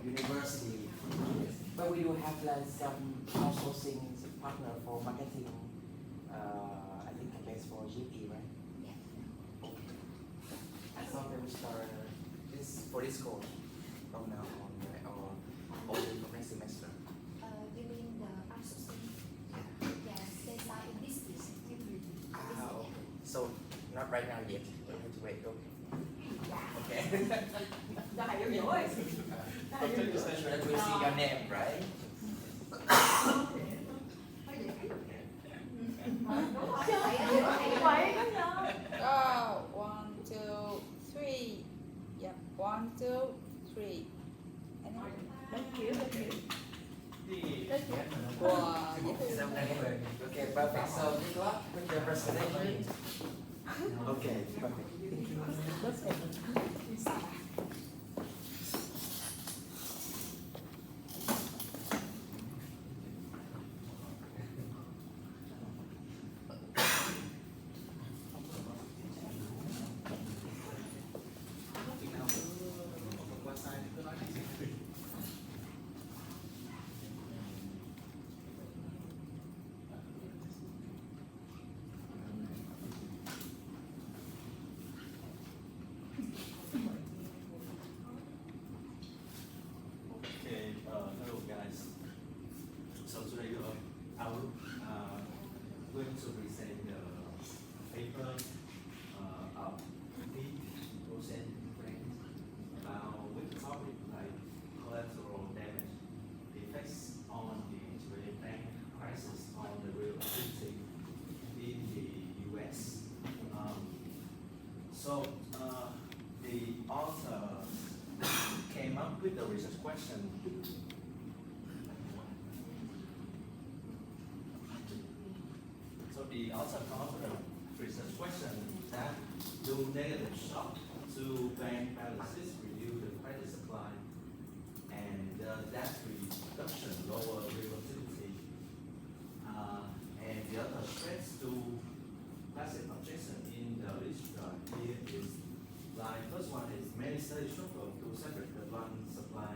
university. But we do have like some outsourcing partner for marketing. I think campaigns for GP, right? Yeah. I thought they would start this for this course from now on, right? Or only for next semester. You mean the outsourcing? Yes, they start in this year. Okay. So not right now yet. We have to wait. Okay. Đại hiểu rồi. That we see your name, right? One, two, three. Yep, one, two, three. Thank you. Wow, yes. Okay, perfect. So good luck with your presentation. Okay, perfect. Okay, hello guys. So today I will going to present the paper of Pete Rosen friends about with the topic like collateral damage, the effects on the Israeli bank crisis on the real estate in the U.S. So the author came up with the research question. So the author come up with a research question that do negative shock to bank balances reduce the credit supply and debt reduction lower volatility. And the other threats to classic objection in the literature here is like first one is many studies struggle to separate the blunt supply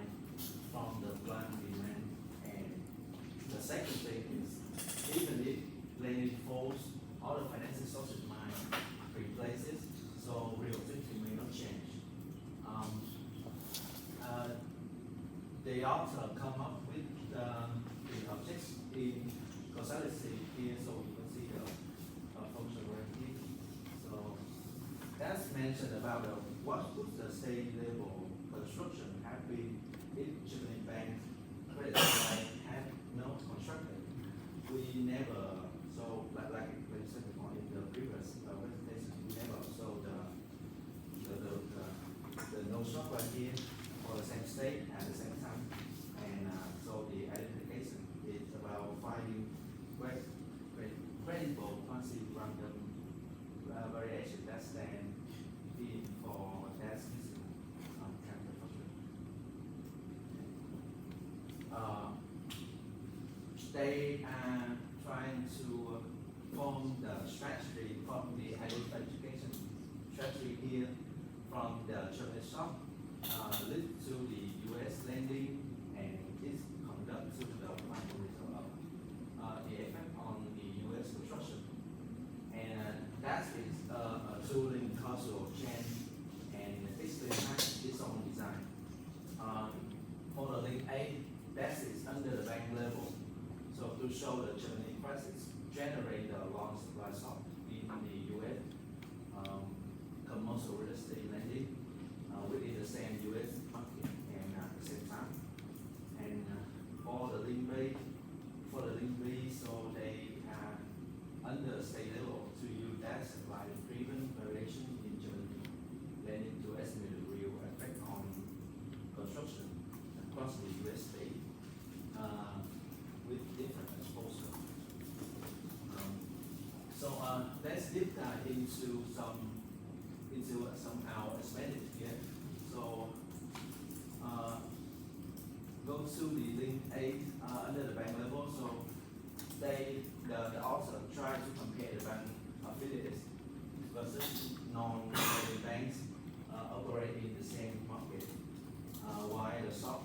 from the blunt demand, and the second thing is even if lending falls, other financing sources might replace it, so real thinking may not change. The author come up with the objects in causality here, so you can see the function right here. So that's mentioned about what would the state level construction have been if Japan Bank credit line had no constructed. We never, so like we said before in the previous presentation, we never saw the no shock right here for the same state at the same time. And so the identification is about finding credible quantity random variation that stand in for that's missing character function. They are trying to form the strategy from the identification strategy here from the German shock lead to the U.S. lending and its conduct to the macro result of the effect on the U.S. construction. And that is a tooling causal chain and basically has its own design. For the link A, that is under the bank level. So to show the Germany crisis generate the long supply shock in the U.S. Commercial real estate lending within the same U.S. market and at the same time. And for the link B, so they are under state level to use that supply driven variation in Germany lending to estimate the real effect on construction across the U.S. state with different exposure. So let's deep dive into somehow expanded here. So go to the link 8 under the bank level. So the author try to compare the bank affiliates versus non-banks operate in the same market, while the shock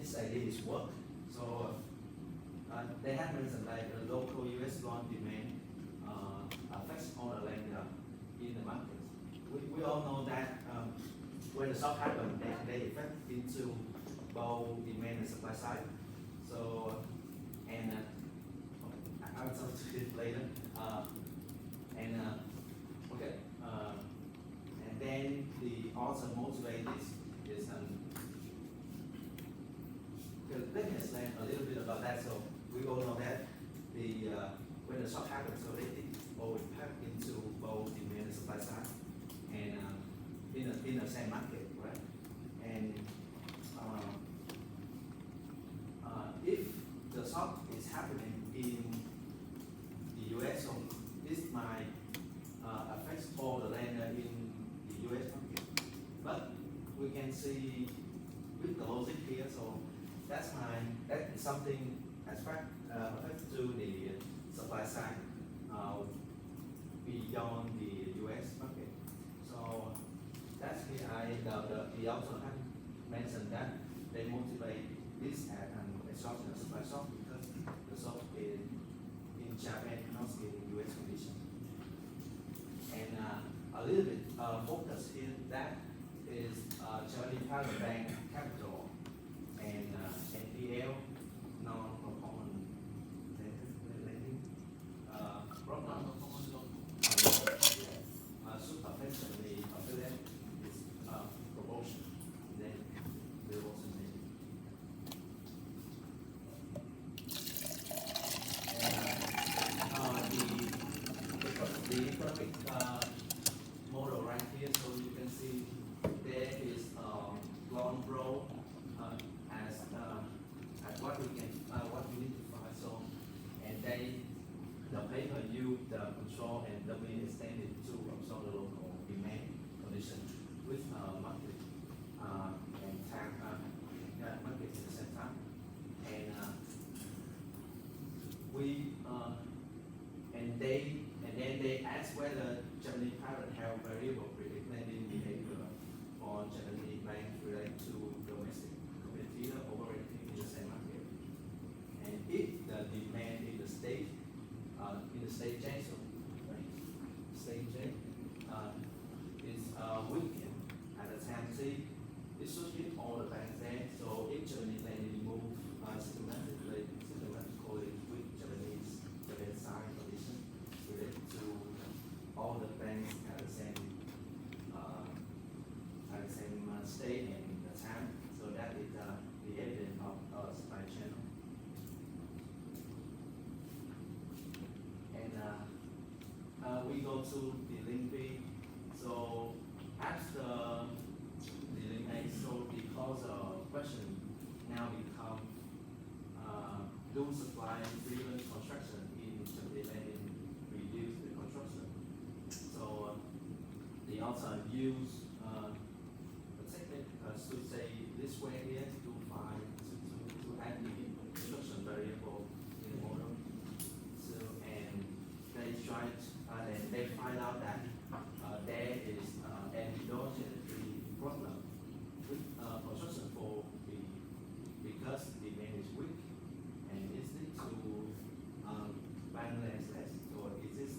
this idea is work. So they have mentioned like the local US loan demand affects all the lender in the market. We all know that when the shock happens, they affect into both demand and supply side. So and I'll talk to it later. Okay. And then the also motivate is let me explain a little bit about that. So we all know that the when the shock happens, so it all impact into both demand and supply side, and in the same market, right? And if the shock is happening in the US, so this might affect all the lender in the US market. But we can see with the logic here, so that is something affect to the supply side beyond the US market. So that's the author have mentioned that they motivate this as an exogenous supply shock because the shock is in Japan, not in US condition. And a little bit focus here, that is Japanese private bank capital and NPL, non-performing lending, program superficially affiliate is proportion, then there was a name. And the economic model right here, so you can see there is loan growth as what we need to find. So and the paper use the control and domain extended to absorb the local demand condition with market and time market at the same time. And then they ask whether Japanese parent have variable credit lending behavior for Japanese banks related to domestic competitor operating in the same market. And if the demand in the state chain, so state chain is weakened at the time T, it should hit all the banks there. So if Japanese lending move systematically with Japanese side condition related to all the banks at the same state and the time. So that is the evidence of supply channel. And we go to the link B. So after the link A, so because question now become do supply driven construction in Japanese lending reduce the construction. So the author use a technique to say this way here to find to add the construction variable in the model. So and they try and they find out that there is an endogenous problem with construction for because the demand is weak and is it to balance less or is this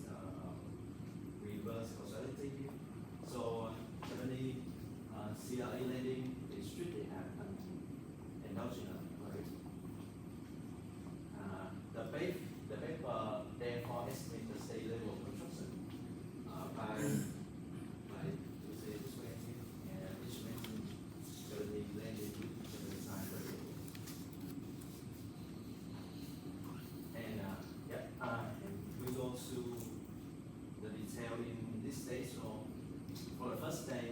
reverse causality here? So Japanese CRA lending is strictly an endogenous, right? The paper therefore estimate the state level of construction by to say this way, and which mentions Japanese lending with Japanese sign variable. And and we go to the detail in this stage. So for the first day,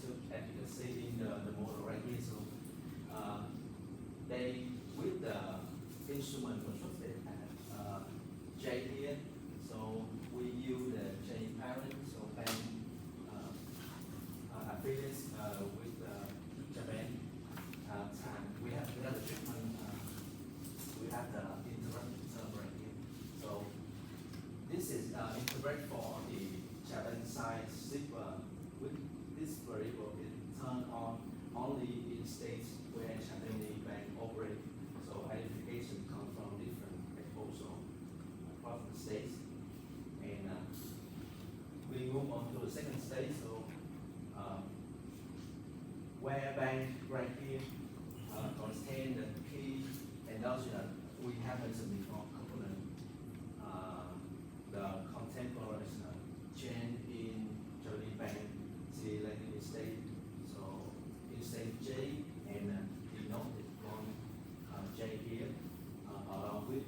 so as you can see in the model right here, so they with the instrument constructed at J here, so we use the J parent, so bank affiliates with Japan time. We have the treatment, we have the interrupted term right here. So this is integrate for the Japan side SIPA with only in states where Japanese bank operate. So identification comes from different also across the states. And we move on to the second stage. So where bank right here contain the key endogenous, we have mentioned before component, the contemporary chain in Japanese bank, see like in state. So in state J and denoted on J here, along with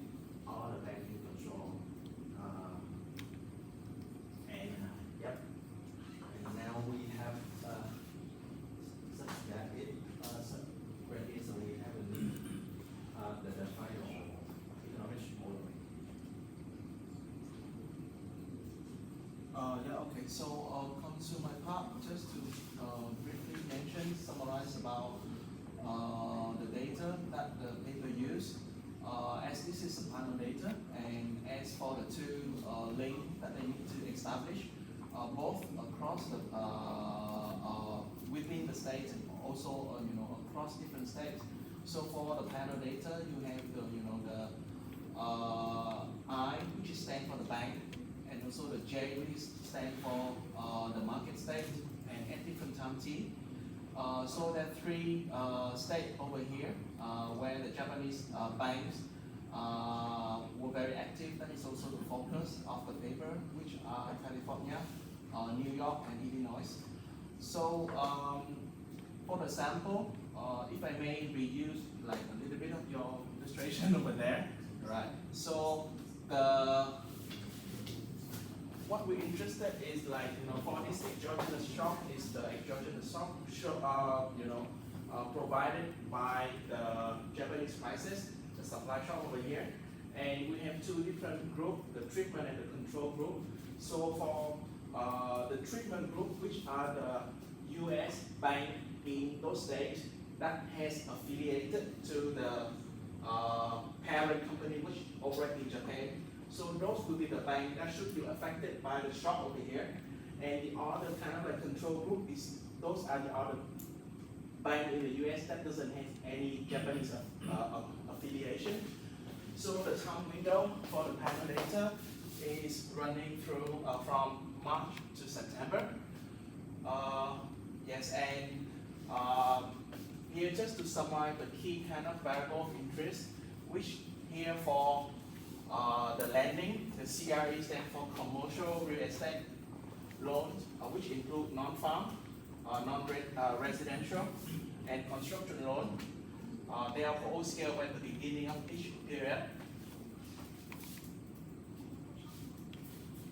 all the banking control. Yep. And now we have such that it very easily have a need the final economic model. Yeah, okay, so I'll come to my part just to briefly mention, summarize about the data that the paper used. As this is a panel data, and as for the two links that they need to establish, both across the within the states and also across different states. So for the panel data, you have the I, which is stand for the bank, and also the J, which stand for the market state, and at different time T. So there are three states over here where the Japanese banks were very active. That is also the focus of the paper, which are California, New York, and Illinois. So for the sample, if I may reuse like a little bit of your illustration over there, right? So what we're interested is like for this exogenous shock is the exogenous shock provided by the Japanese crisis, the supply shock over here, and we have two different groups, the treatment and the control group. So for the treatment group, which are the U.S. bank in those states that has affiliated to the parent company which operate in Japan. So those will be the bank that should be affected by the shock over here. And the other kind of like control group is those are the other bank in the U.S. that doesn't have any Japanese affiliation. So the time window for the panel data is running through from March to September. Yes, and here just to summarize the key kind of variable of interest, which here for the lending, the CRE stands for commercial real estate loans, which include non-farm, non-residential, and construction loan. They are all scaled at the beginning of each period.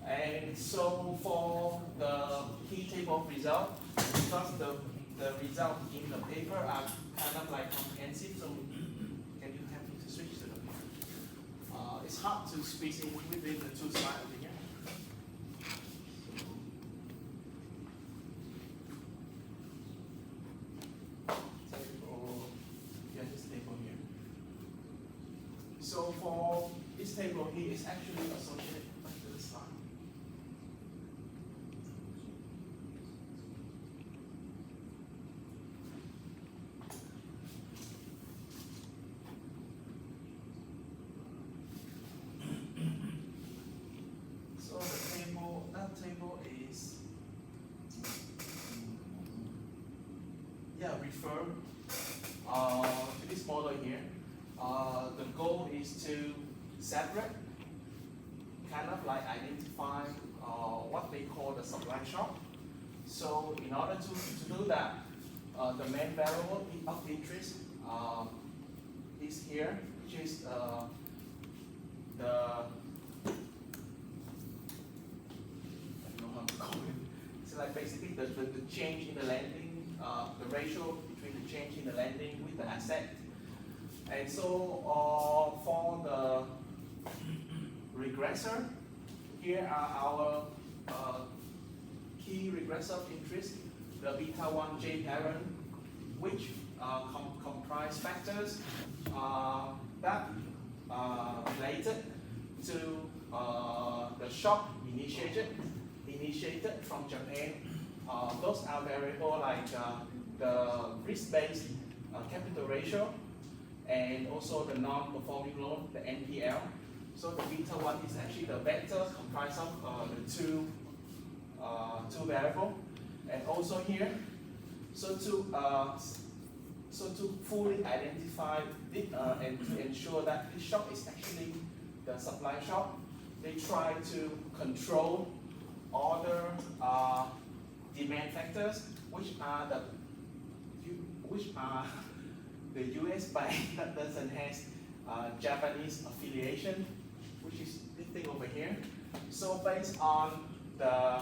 And so for the key table of result, because the result in the paper are kind of like comprehensive, so can you help me to switch to the paper? It's hard to squeeze in within the two slides over here. This table here. So for this table here is actually associated with the slide. So that table is refer to this model here. The goal is to separate, kind of like identify what they call the supply shock. So in order to do that, the main variable of interest is here, which is it's like basically the change in the lending, the ratio between the change in the lending with the asset. And so for the regressor, here are our key regressor of interest, the beta 1 J parent, which comprise factors that related to the shock initiated from Japan. Those are variable like the risk-based capital ratio, and also the non-performing loan, the NPL. So the beta one is actually the vector comprised of the two variable, and also here, so to fully identify it, and to ensure that this shock is actually the supply shock, they try to control other demand factors, which are the US bank that doesn't have Japanese affiliation, which is this thing over here. So based on the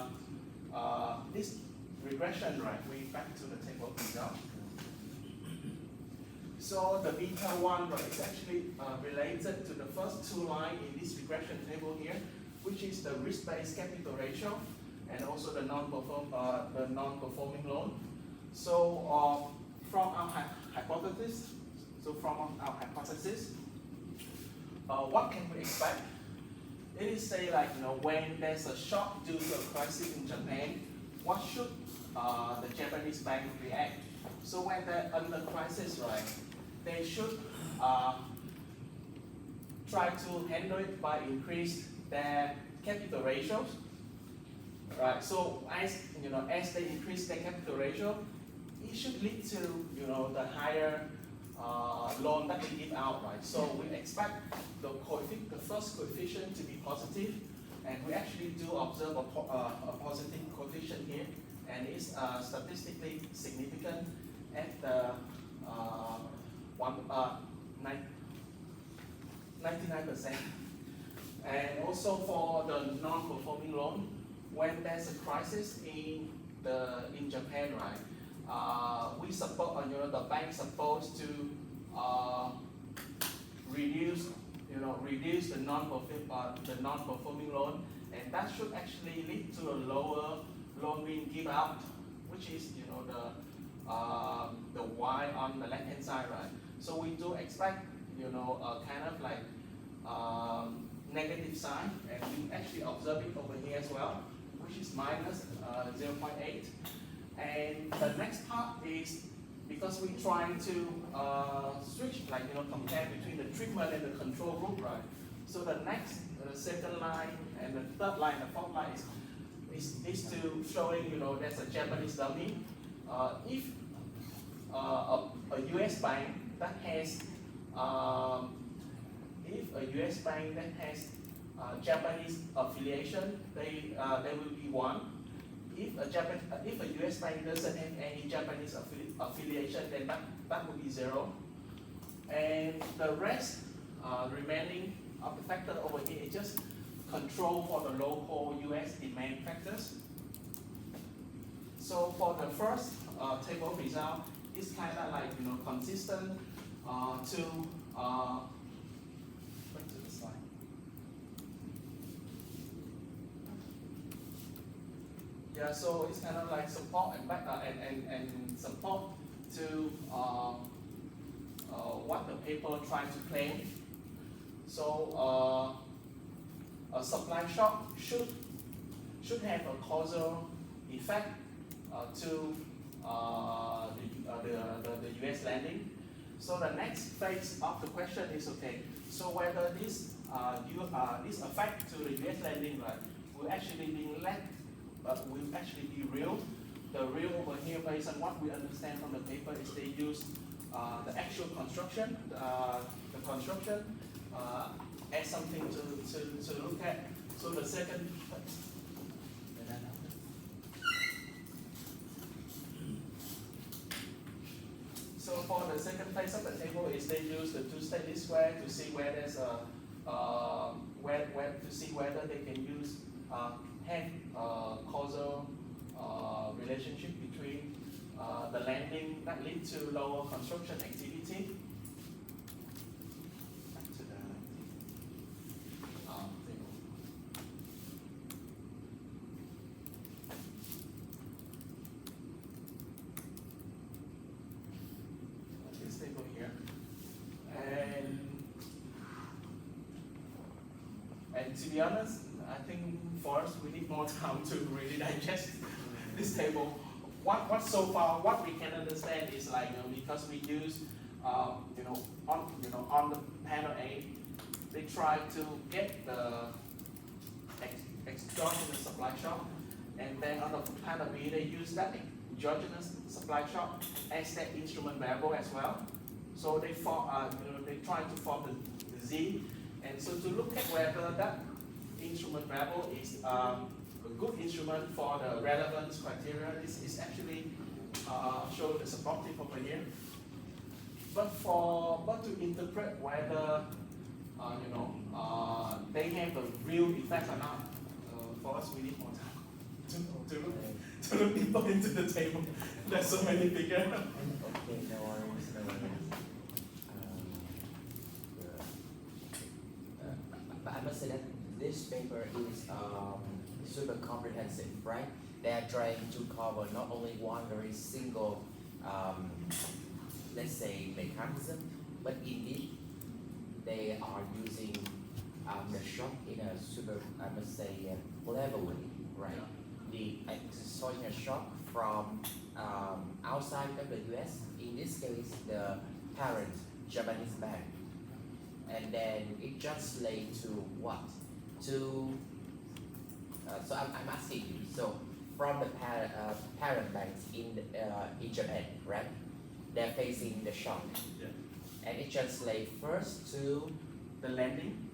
this regression, right, we back to the table result. So the beta one, right, is actually related to the first two lines in this regression table here, which is the risk-based capital ratio and also the non-performing loan. So from our hypothesis, what can we expect? It is say like, you know, when there's a shock due to a crisis in Japan, what should the Japanese bank react? So when they're under crisis, right, they should try to handle it by increase their capital ratios, right? So as you know, as they increase their capital ratio, it should lead to, you know, the higher loan that they give out, right? So we expect the first coefficient to be positive, and we actually do observe a positive coefficient here, and it's statistically significant at the 99%. And also for the non-performing loan, when there's a crisis in Japan, right? We support, you know, the bank supposed to reduce the non-performing loan, and that should actually lead to a lower loan being given out, which is, you know, the Y on the left-hand side, right? So we do expect, you know, a kind of like negative sign, and we actually observe it over here as well, which is minus 0.8. And the next part is, because we're trying to switch, like, you know, compare between the treatment and the control group, right? So the next, the second line and the third line, the fourth line is to showing, you know, there's a Japanese dummy. If a US bank that has Japanese affiliation, they will be 1. If a US bank doesn't have any Japanese affiliation, then that would be 0. And the rest, remaining of the factor over here is just control for the local US demand factors. So for the first table result, it's kind of like, you know, consistent to back to the slide. Yeah, so it's kind of like support and back and support to what the paper trying to claim. So a supply shock should have a causal effect to the US lending. So the next phase of the question is, okay, so whether this effect to the US lending, right, will actually be real. The real over here, based on what we understand from the paper, is they use the actual construction, the construction as something to look at. So the second. So for the second phase of the table is they use the two-state least square to see where there's a to see whether they can use have causal relationship between the lending that lead to lower construction activity. Back to the table. This table here, and to be honest, I think for us we need more time to really digest this table. what so far what we can understand is like because we use on the panel A, they try to get the exogenous supply shock, and then on the panel B they use that exogenous supply shock as that instrument variable as well. So they form they try to form the Z, and so to look at whether that instrument variable is a good instrument for the relevance criteria, this is actually shown as a positive over here. But to interpret whether they have a real effect or not, for us we need more time to look deeper into the table. There's so many figures. Okay, no worries, no worries. But I must say that this paper is super comprehensive, right? They are trying to cover not only one very single, let's say, mechanism, but indeed they are using the shock in a super, I must say, clever way, right? The exogenous shock from outside of the US, in this case, the parent Japanese bank, and then it translates to what? To so I'm asking you. So from the parent banks in Japan, right? They're facing the shock, Yeah. and it translates first to The landing,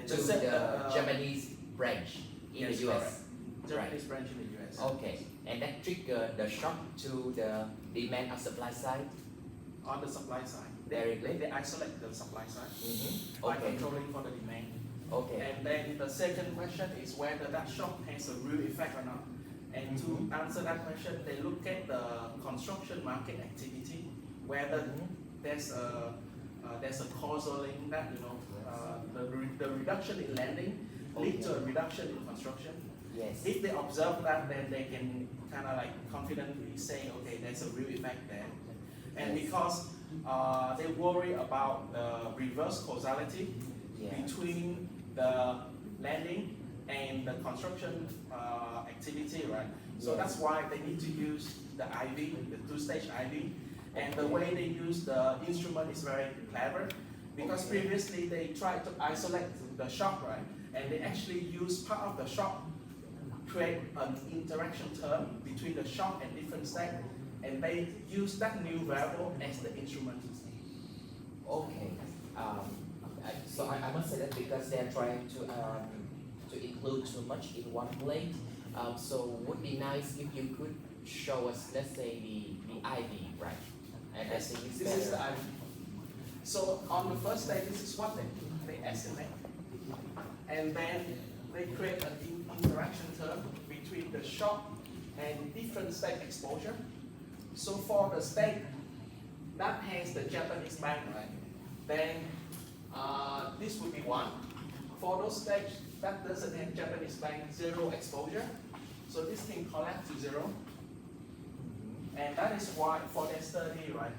to the Japanese branch in Yes, the US. correct. Japanese branch in the US. Okay, and that trigger the shock to the demand or supply side. On the supply side, Very good. they isolate the supply side by Okay. controlling for the demand. Okay. And then the second question is whether that shock has a real effect or not. And to answer that question, they look at the construction market activity, whether there's a causal link that the reduction in lending lead to a reduction in construction. Yes. If they observe that, then they can kind of like confidently say, okay, there's a real effect there. And Yes. because they worry about the reverse causality Yeah. between the lending and the construction activity, right? So Yes. that's why they need to use the IV, the two-stage IV. And the way they use the instrument is very clever, because Okay. previously they tried to isolate the shock, right? And they actually use part of the shock, create an interaction term between the shock and different state, and they use that new variable as the instrument. Okay. So I must say that because they're trying to include too much in one plate. So would be nice if you could show us, let's say, the IV, right? And I think it's This is the better. IV. So on the first stage, this is what they estimate. And then they create an interaction term between the shock and different state exposure. So for the state that has the Japanese bank, right, then this would be 1. For those states that doesn't have Japanese bank, 0 exposure. So this can collapse to 0. And that is why for their study, right,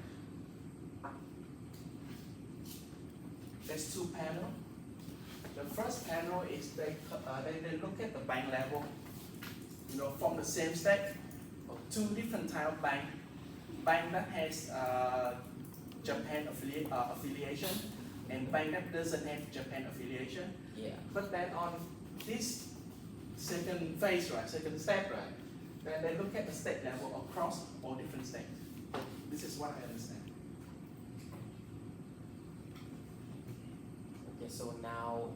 there's 2 panels. The first panel is they look at the bank level, from the same state of 2 different type of bank. Bank that has Japan affiliation, and bank that doesn't have Japan affiliation. Yeah. But then on this second phase, right, second step, right, then they look at the state level across all different states. This is what I understand. Okay. So now,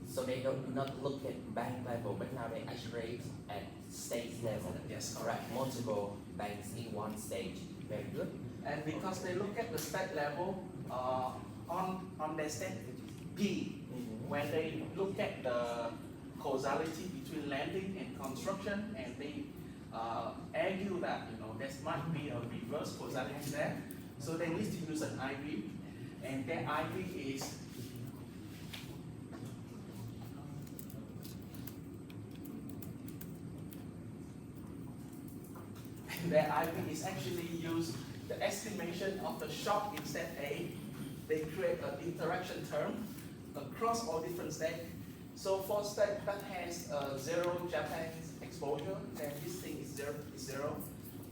so they don't not look at bank level, but now they isolate at state level. Yes, Correct. Multiple banks in one stage. Very good. And because they look at the state level on their state P, when they look at the causality between lending and construction, and they argue that there might be a reverse causality there, so they need to use an IV, and their IV is their IV is actually used the estimation of the shock in state A. They create an interaction term across all different states. So for state that has 0 Japanese exposure, then this thing is zero.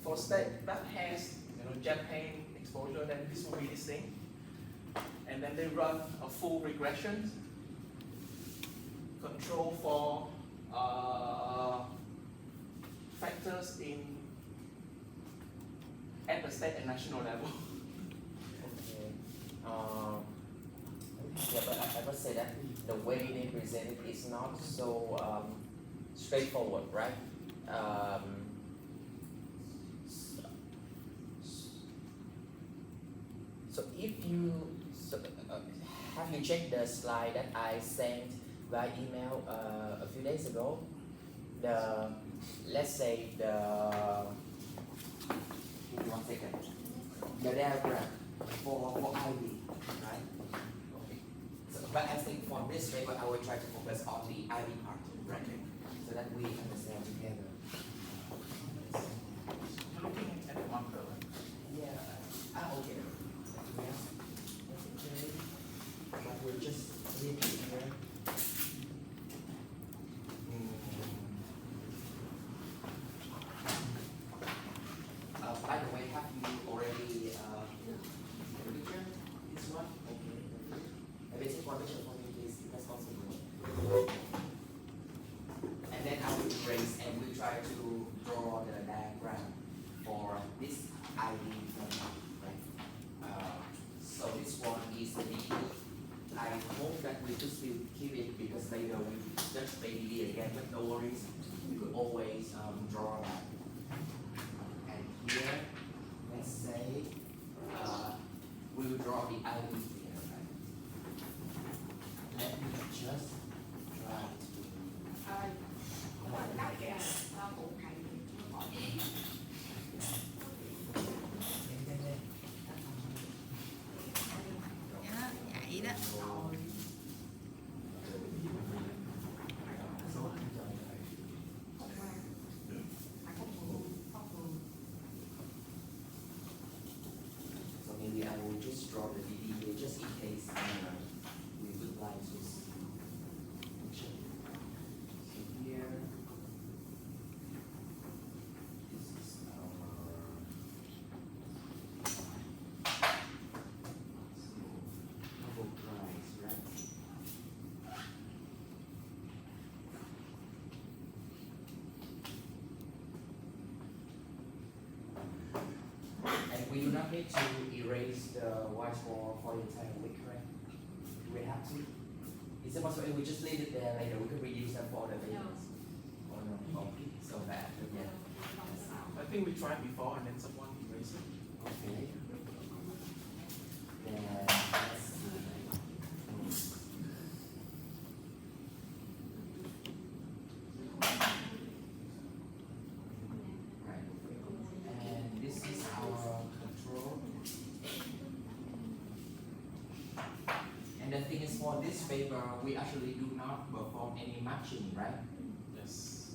For state that has Japan exposure, then this will be this thing. And then they run a full regression control for factors at the state and national level. Okay. Yeah, but I must say that the way they present it is not so straightforward, right? So if you have you checked the slide that I sent by email a few days ago? Let's say give me 1 second. The diagram for IV, right? Okay. So, but I think for this paper, I will try to focus on the IV part, right? So that we understand together. You're looking at the marker, right? Yeah. Okay. Yeah. That's okay. But we'll just leave it here. By the way, have you already picture this one? Okay. A basic one picture for me, please, if that's possible. And then I will erase and we try to draw the diagram for this ID format, right? So this one is the DD. I hope that we could still keep it because later we just pay DD again, but no worries. We could always draw that. And here, let's say we will draw the ID here, right? Let me just try to. Vậy đó. So maybe I will just draw the DD here just in case we would like to see picture. So here, this is our double price, right? And we do not need to erase the whiteboard for the entire week, right? Do we have to? Is it possible if we just leave it there later? We could reuse them for other videos. Oh no, okay, so bad, yeah. I think we tried before and then someone erased it. Okay. Then let's see. Right. And this is our control. And the thing is, for this paper, we actually do not perform any matching, right? Yes.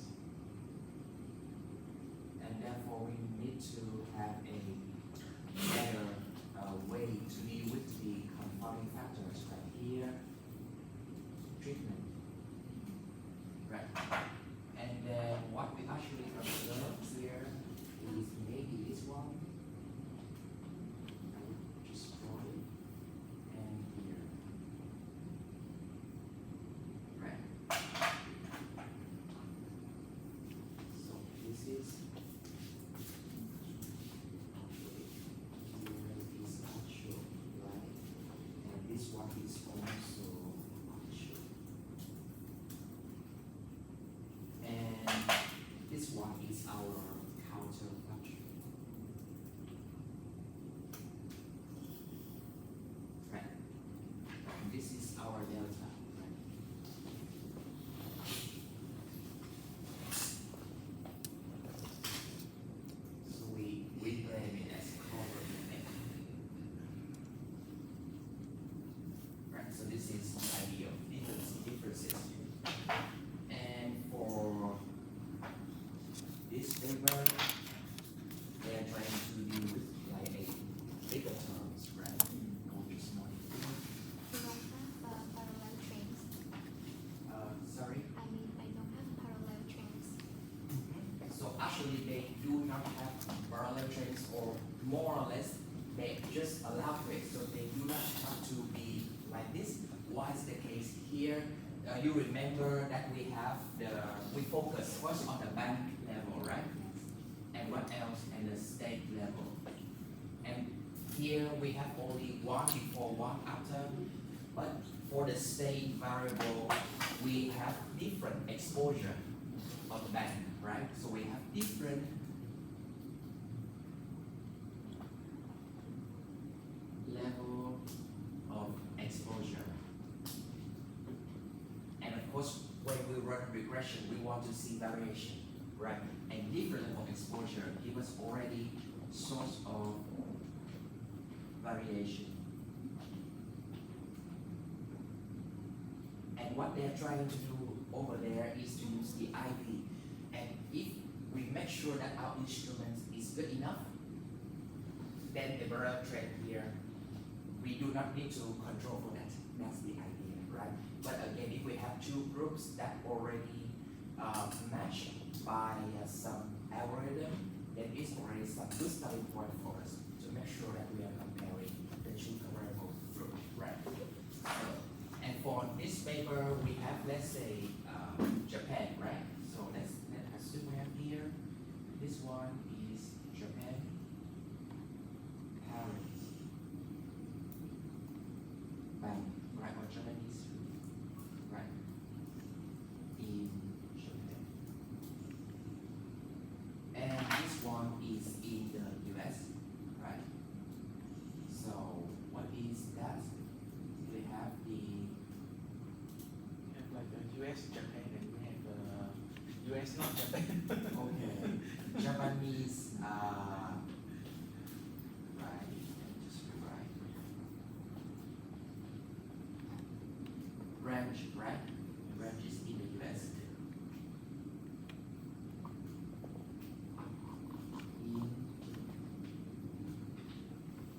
And therefore we need to have a better way to deal with the confounding factors right here. Treatment. Right. And then what we actually observe here is maybe this one. I would just draw it. And here. Right. So this is here is actual, right? And this one is also actual. barrier trends, or more or less, they just allow for it, so they do not have to be like this. Why is the case here? You remember that we focus first on the bank level, right? And what else? And the state level. And here we have only one before, one after. But for the state variable, we have different exposure of the bank, right? So we have different level of exposure. And of course, when we run regression, we want to see variation, right? And different level of exposure give us already source of variation. And what they're trying to do over there is to use the IV. And if we make sure that our instrument is good enough, then the barrel trend here, we do not need to control for that. That's the idea, right? But again, if we have two groups that already matched by some algorithm, then it's already some good starting point for us to make sure that we are comparing the two comparable groups, right? So, and for this paper, we have, let's say, Japan, right? So let's assume we have here, this one is Japan, Paris, bank, right? Or Japanese, right? In Japan. And this one is in the US, right? So what is that? We have the We have like the US, Japan, and we have the US, not Japan. okay Japanese right, just right range, right? Range is in the US.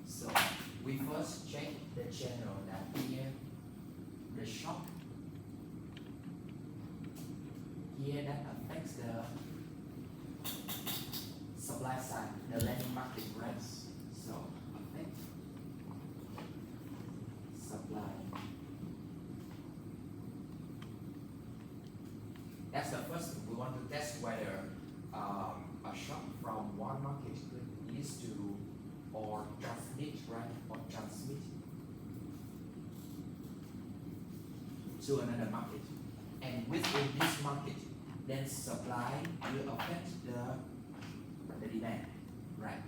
So we first check the channel that here the shock here that affects the supply side, the lending market, right? So affect supply. That's the first thing. We want to test whether a shock from one market could lead to or transmit, right? Or transmit to another market. And within this market, then supply will affect the demand, right?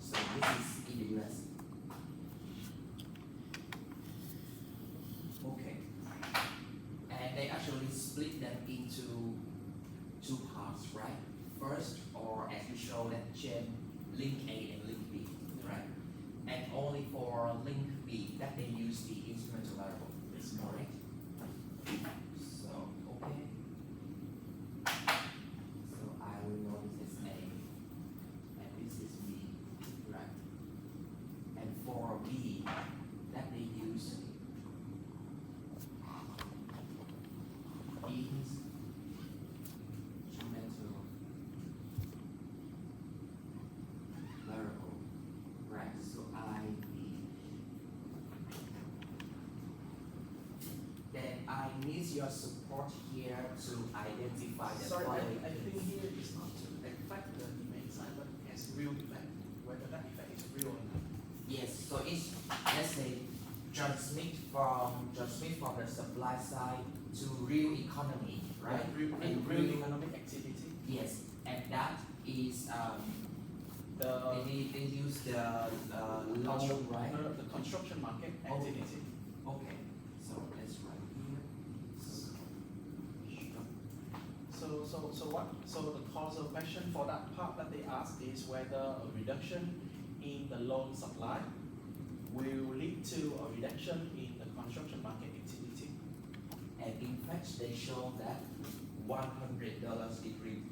So this is in the US. Okay. And they actually split them into two parts, right? First, or as we show that chain, link A and link B, right? And only for link B that they use the instrumental variable. Is correct? So, okay. So I will know this is A and this is B, right? And for B, that they use instrumental variable, right? So then I need your support here to identify the Sorry, following I think things. here is not to affect the demand side, but has real effect, whether that effect is real or not. Yes, so it's, let's say, transmit from the supply side to real economy, right? Real And real real- economic activity. Yes, and that is The they use the loan, right? the construction market Oh. activity. Okay, so let's write here. So the causal question for that part that they asked is whether a reduction in the loan supply will lead to a reduction in the construction market activity. And in fact, they show that $100 decrease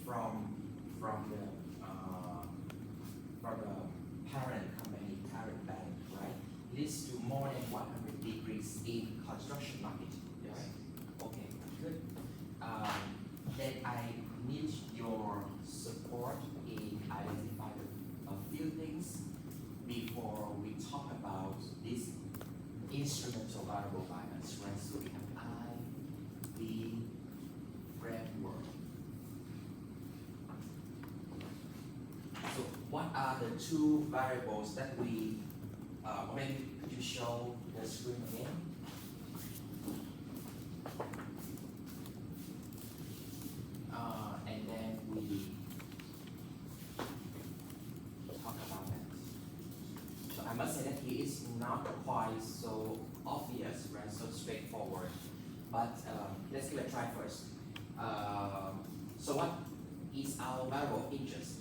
from the parent company, parent bank, right? Leads to more than 100 decrease in construction market. Yeah. talk about this instrumental variable bias, right? So we have I, V, framework. So what are the two variables that we, maybe could you show the screen again? And then we talk about that. So I must say that he is not quite so obvious, right? So straightforward. But let's give it a try first. So what is our variable interest?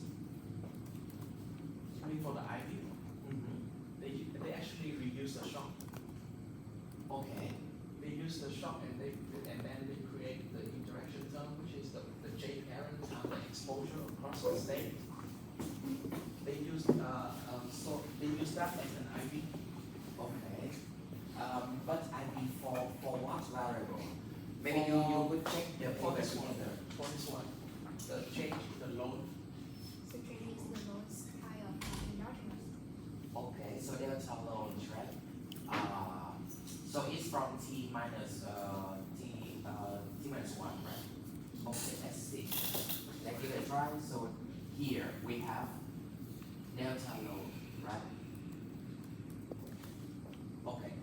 I mean, for the ID, they actually reduce the shock. Okay. They use the shock and then they create the interaction term, which is the J parent and the exposure across the state. They use so they use that as an ID. Okay. But I mean for what variable? Maybe you would check the For paper this one, together. for this one, the change in the load. So trading is the most kind of endogenous. Okay, so delta loans, right? So it's from T minus T minus 1, right? Okay, let's see. Let's give it a try. So here we have delta load, right? Okay.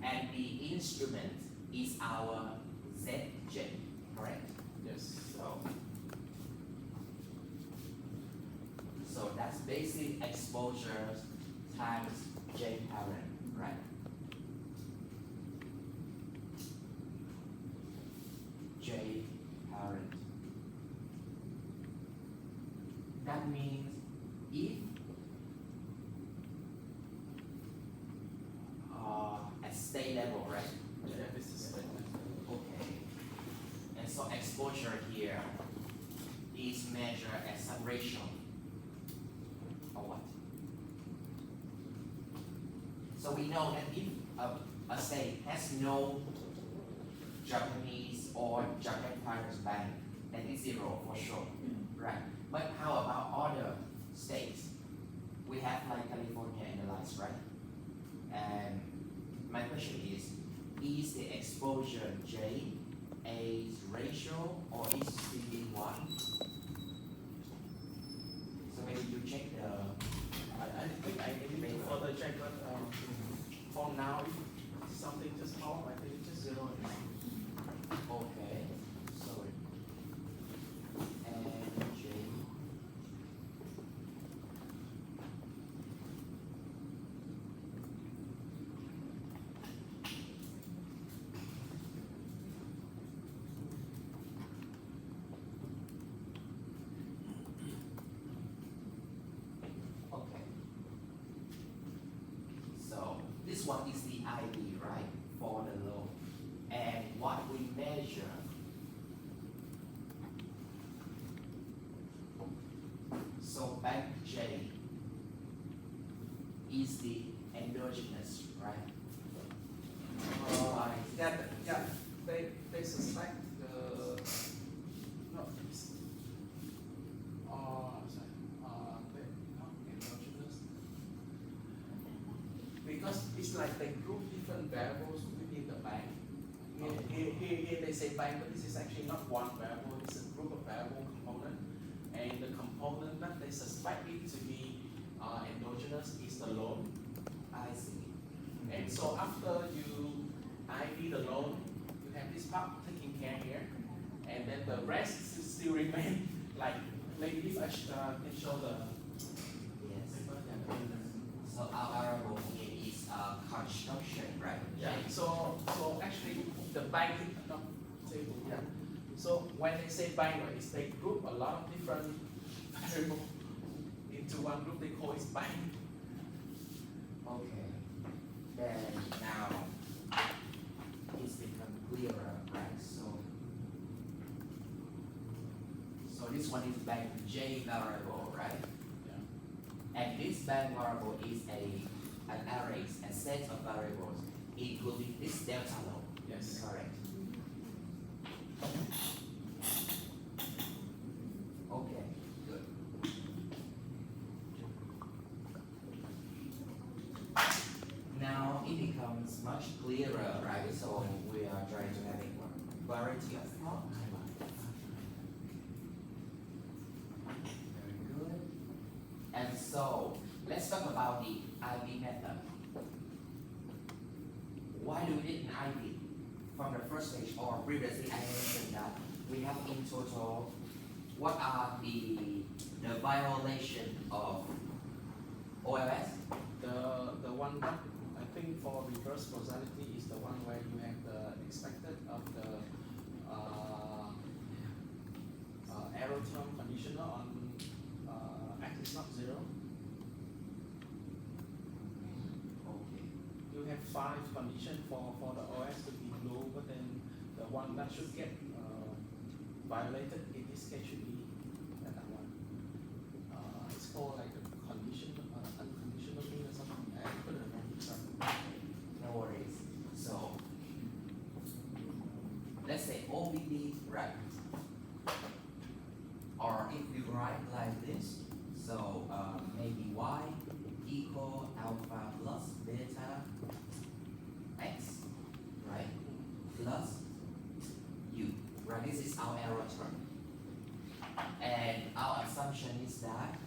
And the instrument is our ZJ, correct? Yes. So that's basic exposure times J parent, right? J parent. That means if at state level, right? Yeah, this is statement. Okay. And so exposure here is measured as some ratio. Or what? So we know that if a state has no Japanese or Japan Pirates Bank, then it's zero for sure, right? But how about other states? We have like California and the likes, right? And my question is the exposure J a ratio or is it 1? So maybe you check the I think I need to further check, but for now, if something just off, I think it's just zero. okay. So and J. Okay. So this one is the ID, right, for the load. And what we measure so bank J is the endogenous, right? Why? Yeah, they suspect the no, it's, sorry, they not endogenous because it's like they group different variables within the bank. Here they say bank, but this is actually not one variable, it's a group of variable component. And the component that they suspect it to be endogenous is the loan. I see. And so after you ID the loan, you have this part taking care here. And then the rest still remain like, maybe if I can show the Yes. paper. So our variable here is construction, right? Yeah, so actually the bank, no, table, yeah. So when they say bank, right, is they group a lot of different variables into one group, they call it bank. Okay. Then now it's become clearer, right? So this one is bank J variable, right? Yeah. And this bank variable is an array, a set of variables, including this delta load. Yes. Correct. Okay, good. variety of thought. Very good. And so let's talk about the IB method. Why do we need an IB? From the first stage or previously I mentioned that we have in total what are the violation of OLS? The one that I think for reverse causality is the one where you have the expected of the error term conditional on x is not 0. Okay. You have 5 conditions for the OS to be low, but then the one that should get violated in this case should be that one. It's called like a condition, unconditional thing or something. I couldn't remember. Sorry. No worries. So let's say OBD, right? Or if we write like this, so maybe y equal alpha plus beta x, right? Plus u, right? This is our error term. And our assumption is that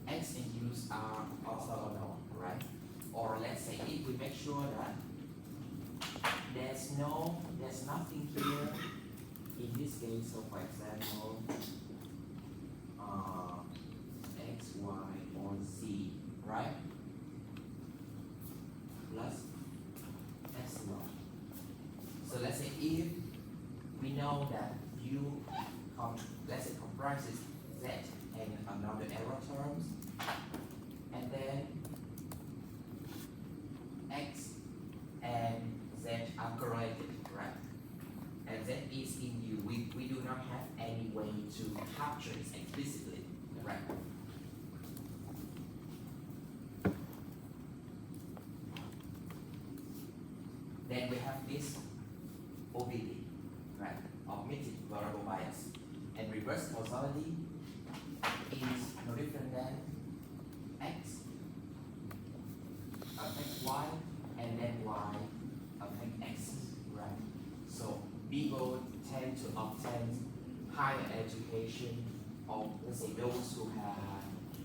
x and u's are orthogonal, right? Or let's say if we make sure that there's nothing here in this case, so for example, x, y, or z, right? Plus epsilon. So let's say if we know that u let's say comprises z and another error terms, and then x and z are correlated, right? And z is in u. We do not have any way to capture it explicitly, right? Then we have this OBD, right? Omitted variable bias. And reverse causality is no different than x affect y and then y affect x, right? So people tend to obtain higher education, or let's say those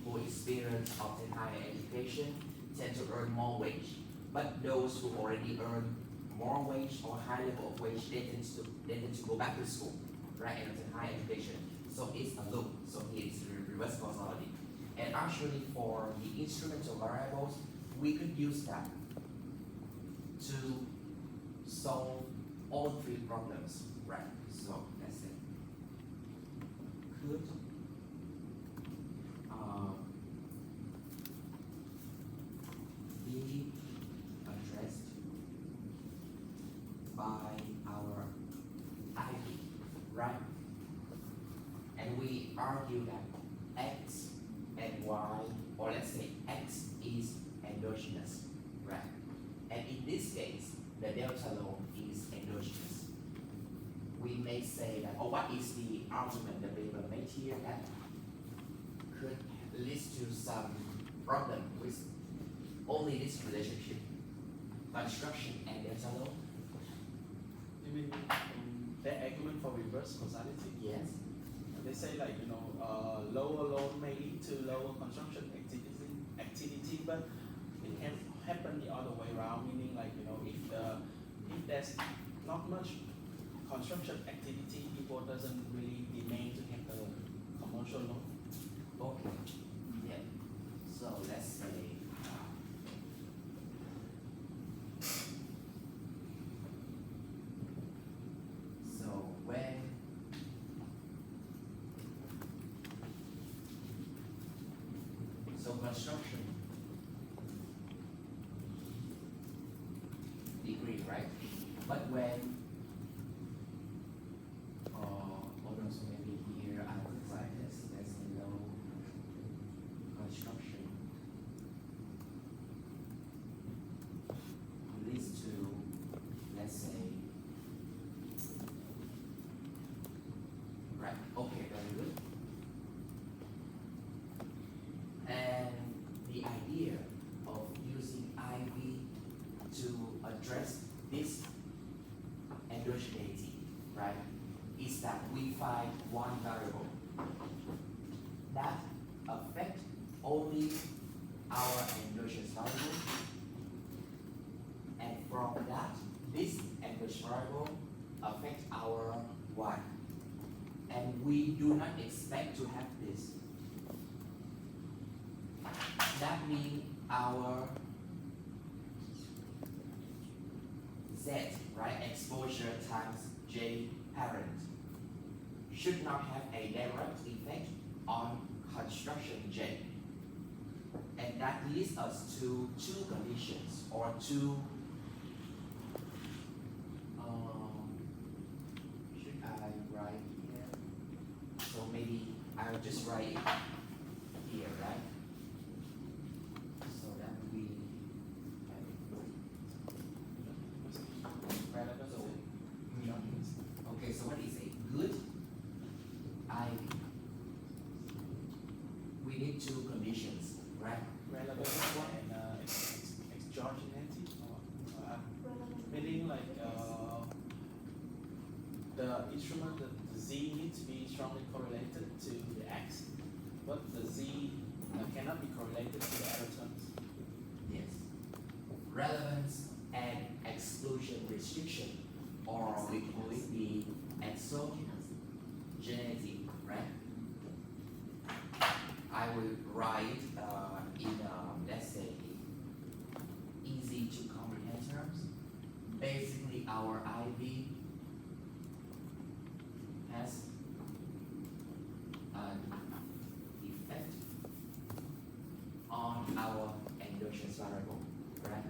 who experience obtain higher education tend to earn more wage. But those who already earn more wage or high level of wage, they tend to go back to school, right, and obtain higher education. So it's a loop. So it's reverse causality. And actually for the instrumental variables, we could use that to solve all 3 problems, right? So let's say could be addressed by our ID, right? And we argue that x and y, or let's say x is endogenous, right? And in this case, the delta load is endogenous. We may say that, what is the argument that we made here that could lead to some problem with only this relationship, construction and delta load? You mean their argument for reverse causality? Yes. They say like lower load may lead to lower construction activity, but it can happen the other way around. Meaning like if there's not much construction activity, people doesn't really demand to have the commercial load. Okay. Yeah. So let's say when construction degree, right? But when hold on, so maybe here I would like this, let's say low construction leads to, let's say, right, okay, very good. And the idea of using IV to address define one variable that affect only our endogenous variable, and from that, this endogenous variable affect our y. And we do not expect to have this. That means our Z, right, exposure times J parent should not have a direct effect on construction J. And that leads us to two conditions or two, should I write here? So maybe I'll just write it here, right? So that we have Relevant. okay, so what is a good IV? We need two conditions, right? Relevant and exogeneity, relevant. meaning like the instrument, the Z needs to be strongly correlated to the X, but the Z cannot be correlated to the other terms. Yes. Relevance and exclusion restriction, or we call it the exogenous genetic, right? I will write in let's say easy to comprehend terms. Basically, our IV has an effect on our endogenous variable, right?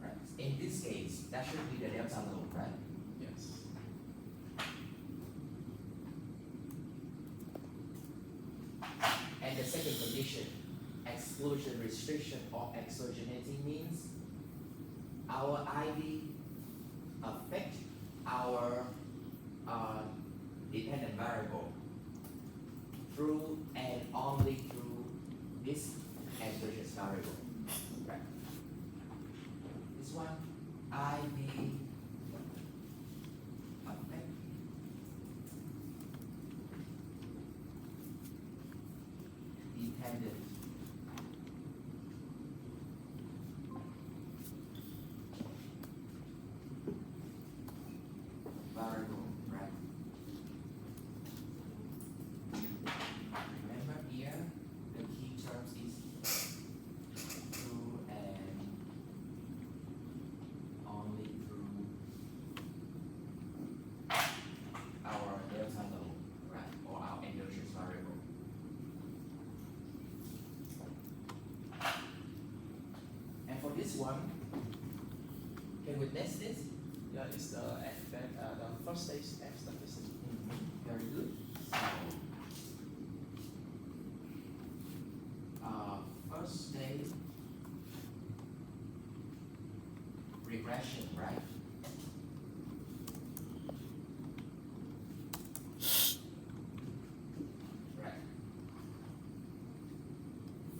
Right. In this case, that should be the delta load, right? Yes. And the second condition, exclusion restriction or exogeneity, means our IV affect our dependent variable through and only through this endogenous variable. Right. This one, IV affect dependent variable, right? Remember here, the key terms is through and only through our delta load, right, or our endogenous variable. And for this one, can we test this? Yeah, it's the the first stage F statistic. Very good. So, first day regression, right? Right.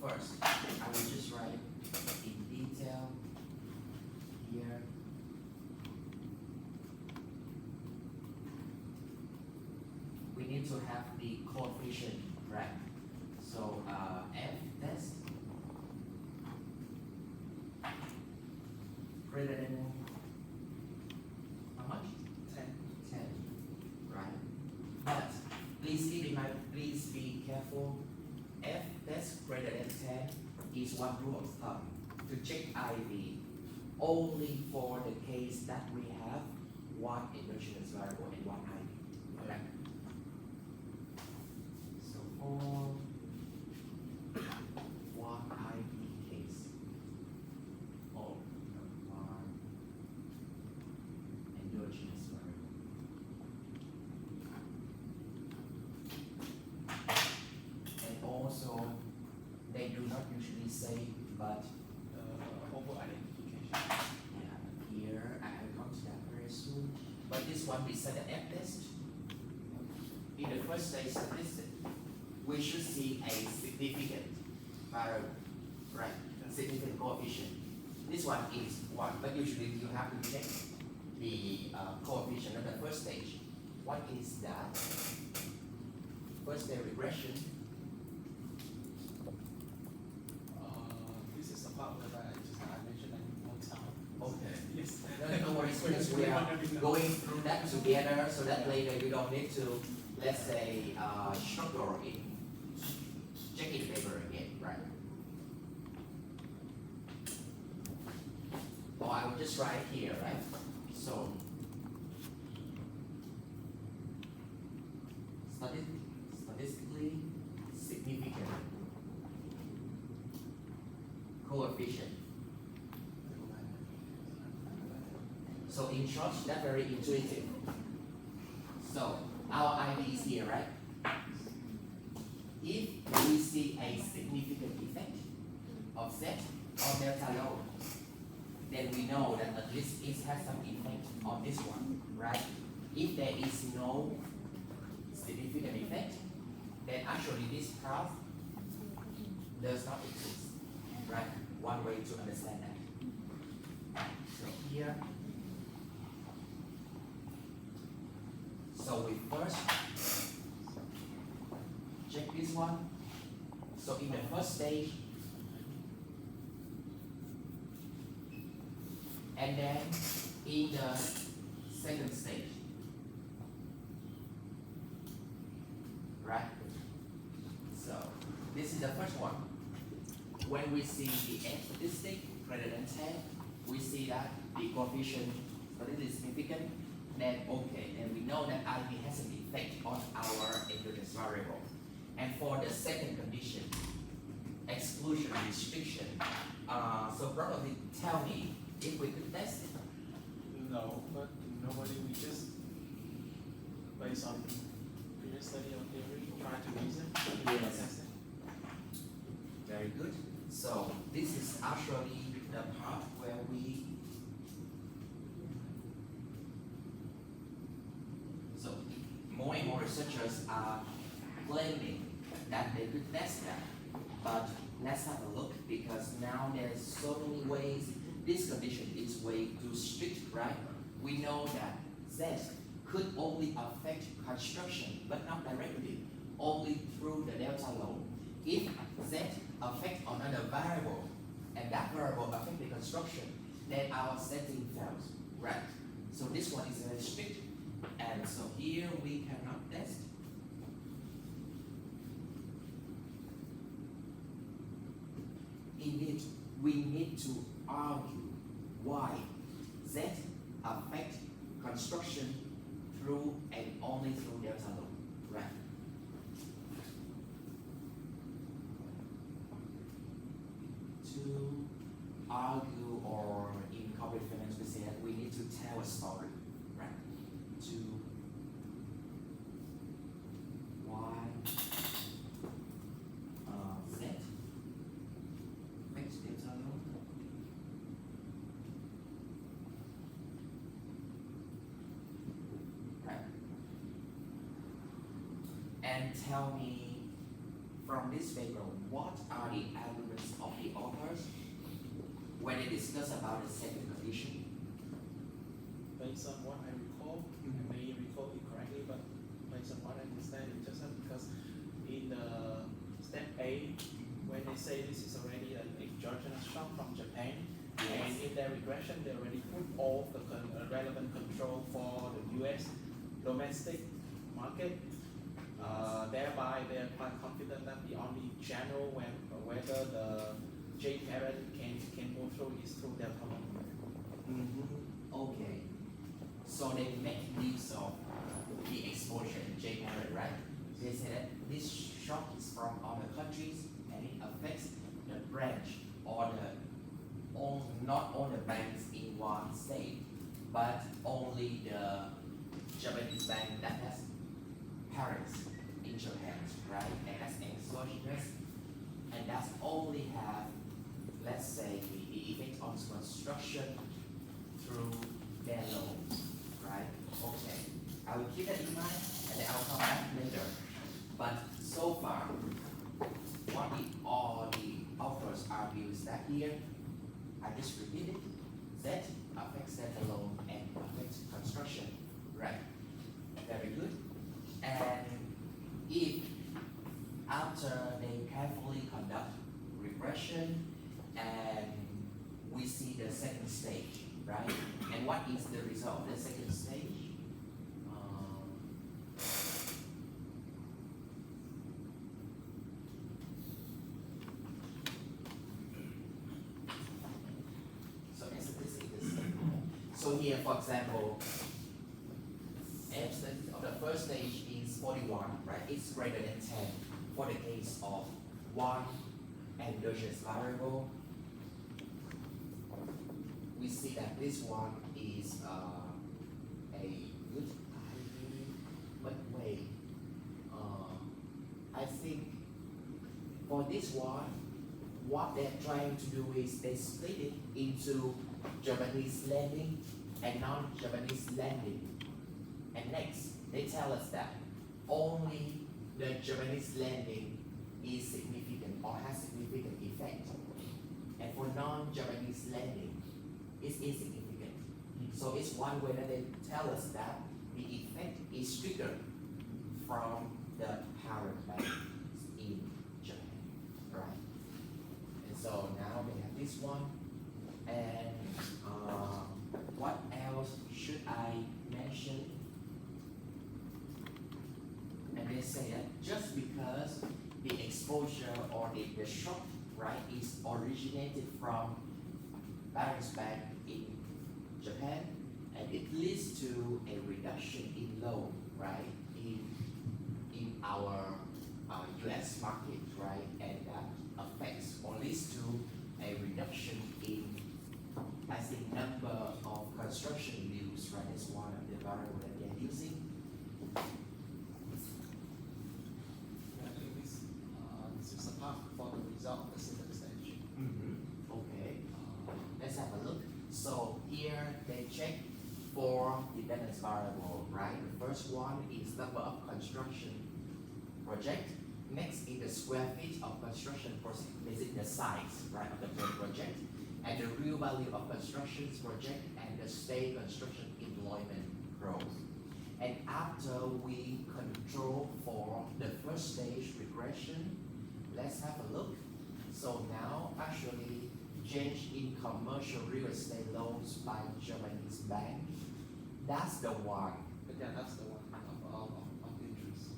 First, I will just write in detail here. We need to have the coefficient, right? So F test greater than how much? 10. 10, right? But please keep in mind, please be careful. F test greater than 10 is one rule of thumb to check IV only for the case that we have one endogenous variable and one IV, correct? So for one IV case, or one endogenous variable. And also, they do not usually say, but Over identification. yeah, here I will come to that very soon. But this one we set an F test. In the first stage statistic, we should see a significant variable right? Significant coefficient. This one is 1, but usually you have to check the coefficient of the first stage. What is that? First stage regression. This is about what I mentioned one time. Okay. Yes. No worries, because we are going through that together so that later you don't need to, let's say, struggle in checking paper again, right? Or I will just write here, right? So, statistically significant coefficient. So in short, that's very intuitive. So our idea is here, right? If we see a significant effect of Z on delta load, then we know that at least it has some effect on this one, right? If there is no significant effect, then actually this path does not exist, right? One way to understand that. So here, so we first check this one. So in the first stage, and then in the second stage, right? So this is the first one. When we see the N statistic greater than 10, we see that the coefficient is significant, then okay, then we know that ID has an effect on our endogenous variable. And for the second condition, exclusion restriction, so probably tell me if we could test it. No, but normally we just, based on previous study or theory, try to reason. Yes. Test it. Very good. So this is actually the part where we, so more and more researchers are claiming that they could test that. But let's have a look, because now there's so many ways. This condition is way too strict, right? We know that Z could only affect construction, but not directly, only through the delta load. If Z affects another variable, and that variable affects the construction, then our setting fails, right? So this one is very strict, and so here we cannot test. Indeed, we need to argue why Z affects construction through and only through delta load, right? To argue, or in corporate finance we say that we need to tell a story, right? To why Z affects delta load. Right. And tell me from this paper, what are the arguments of the authors when they discuss about the second condition? Based on what I recall, I may recall it correctly, but based on what I understand, it's just because in the step A, when they say this is already an exogenous shock from Japan, and in their regression, they already put all the relevant control for the US domestic market. Thereby, they are quite confident that the only channel whether the J parent can move through is through their common. Okay. So they make use of the exposure J parent, right? They say that this shock is from other countries and it affects the branch or not all the banks in one state, but only the Japanese bank that has parents in Japan, right? And that's exogenous, and that's only have, let's say, the effect on construction through their loans, right? Okay, I will keep that in mind, and then I'll come back later. But so far, what all the authors argue is Z affects standalone and affects construction, right? Very good. And if after they carefully conduct regression and we see the second stage, right? And what is the result of the second stage? So statistic is simple. So here, for example, if the first stage is 41, right? It's greater than 10 for the case of one endogenous variable. We see that this one is a good idea, but wait, I think for this one, what they're trying to do is they split it into Japanese landing and non-Japanese landing. And next, they tell us that only the Japanese landing is significant or has significant effect. And for non-Japanese landing, it's insignificant. So it's one way that they tell us that the effect is triggered from the parent bank in Japan, right? And so now we have this one. And what else should I mention? And they say that just because the exposure or the shock, right, is originated from Barents Bank in Japan, and it leads to a reduction in loan, right, in our US market, right, and that affects or leads to a reduction in, I think, number of construction deals, right, is one of the variable that they're using. I think this is a part for the result of the second stage. Okay, let's have a look. So here they check for dependence variable, right? The first one is number of construction project. Next is the square feet of construction project, basically the size, right, of the project, and the real value of construction project and the state construction employment growth. And after we control for the first stage regression, let's have a look. So now actually change in commercial real estate loans by Japanese bank. That's the one. But yeah, that's the one of interest.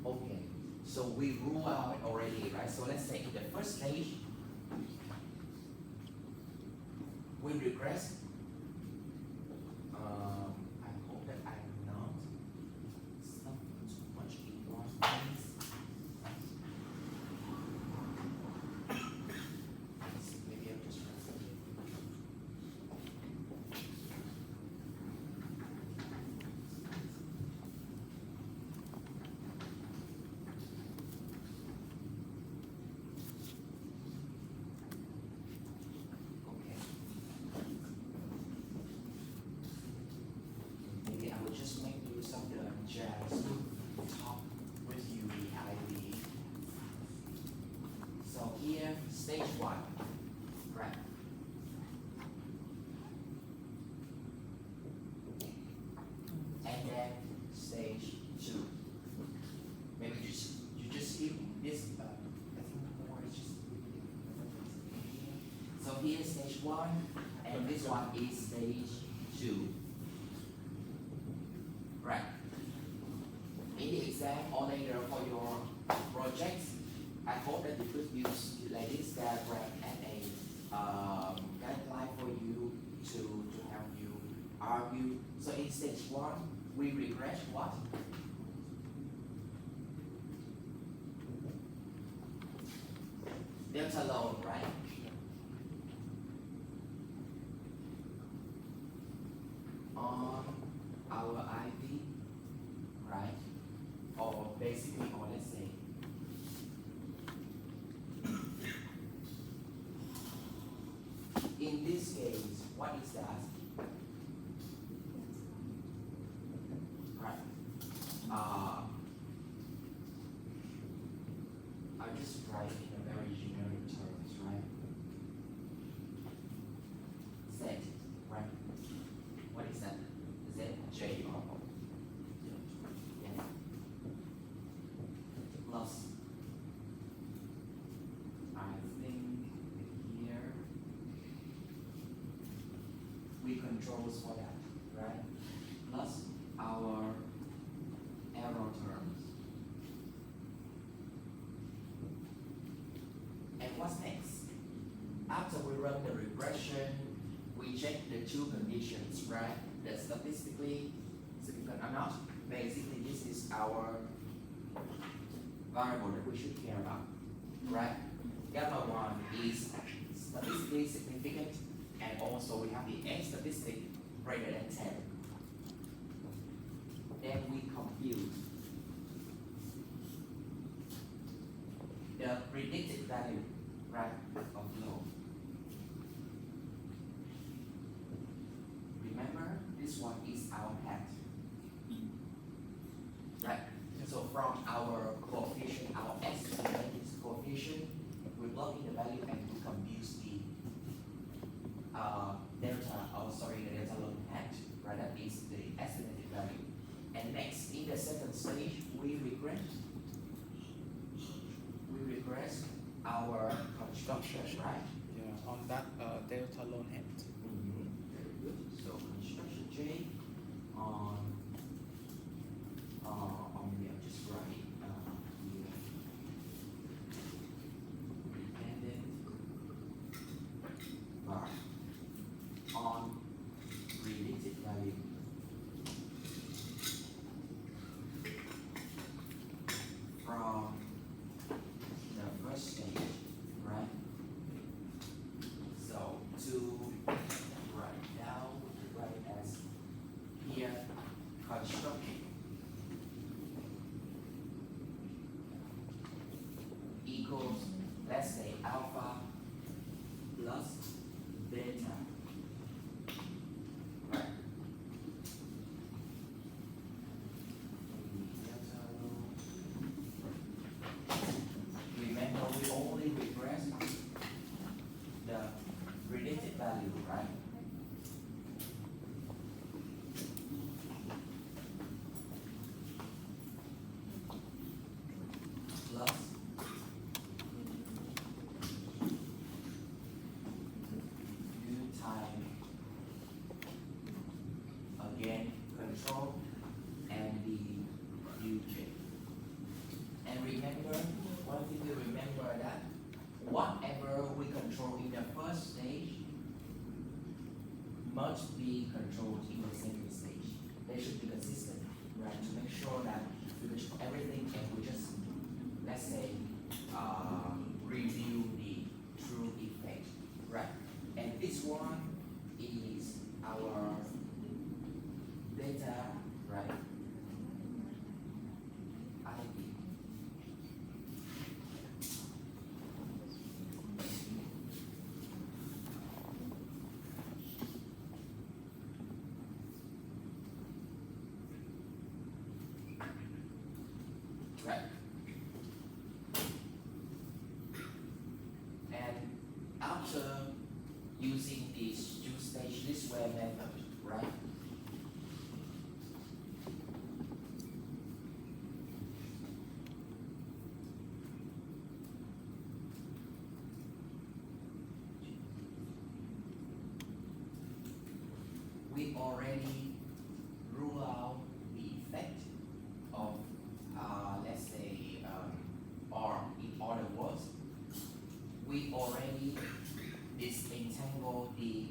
Okay. So we rule out already, right? So let's say in the first stage, we regress. I hope that I'm not stuffing too much in one place. Maybe I'll just translate it. Okay. Maybe I will just make use of the jazz to talk with you the ID. So here, stage one, right? And then stage two. Maybe you just skip this. I think more is just. So here is stage one, and this one is stage two. Right. In the exam or later for your projects, I hope that you could use like this diagram as a guideline for you to help you argue. So in stage one, we regress what? Delta load, right? On our ID, right? Or basically, or let's say, in this case, what is that? Right. I'll just write in a very generic terms, right? Set plus, I think here, we controls for that, right? Plus our error terms. And what's next? After we run the regression, we check the two conditions, right? The statistically significant or not. Basically, this is our variable that we should care about, right? Gamma 1 is statistically significant, and also we have the N statistic greater than 10. Then we compute the predicted value, right, of low. Remember, this one is our hat, right? So from our coefficient, our estimated coefficient, we plug in the value and we compute the the delta log hat, right? That is the estimated value. And next, in the second stage, we regress our construction, right? Yeah, on that delta lone hat. Very good. So construction J on yeah, just write here. Dependent var on predicted value from the first stage, right? So to write down, we write it as here construction equals, let's say, alpha plus beta, right? Remember, we only regress the predicted value, right? Plus u time again control and the uj. And remember, one thing to remember that whatever we control in the first stage must be controlled in the second stage. They should be consistent, right? To make sure that we control everything and we just, let's say, review the true effect, right? And this one is our data, right? ID. Right? And after using this two-stage list square method, right? We already rule out the effect of, let's say, or in other words, we already disentangle the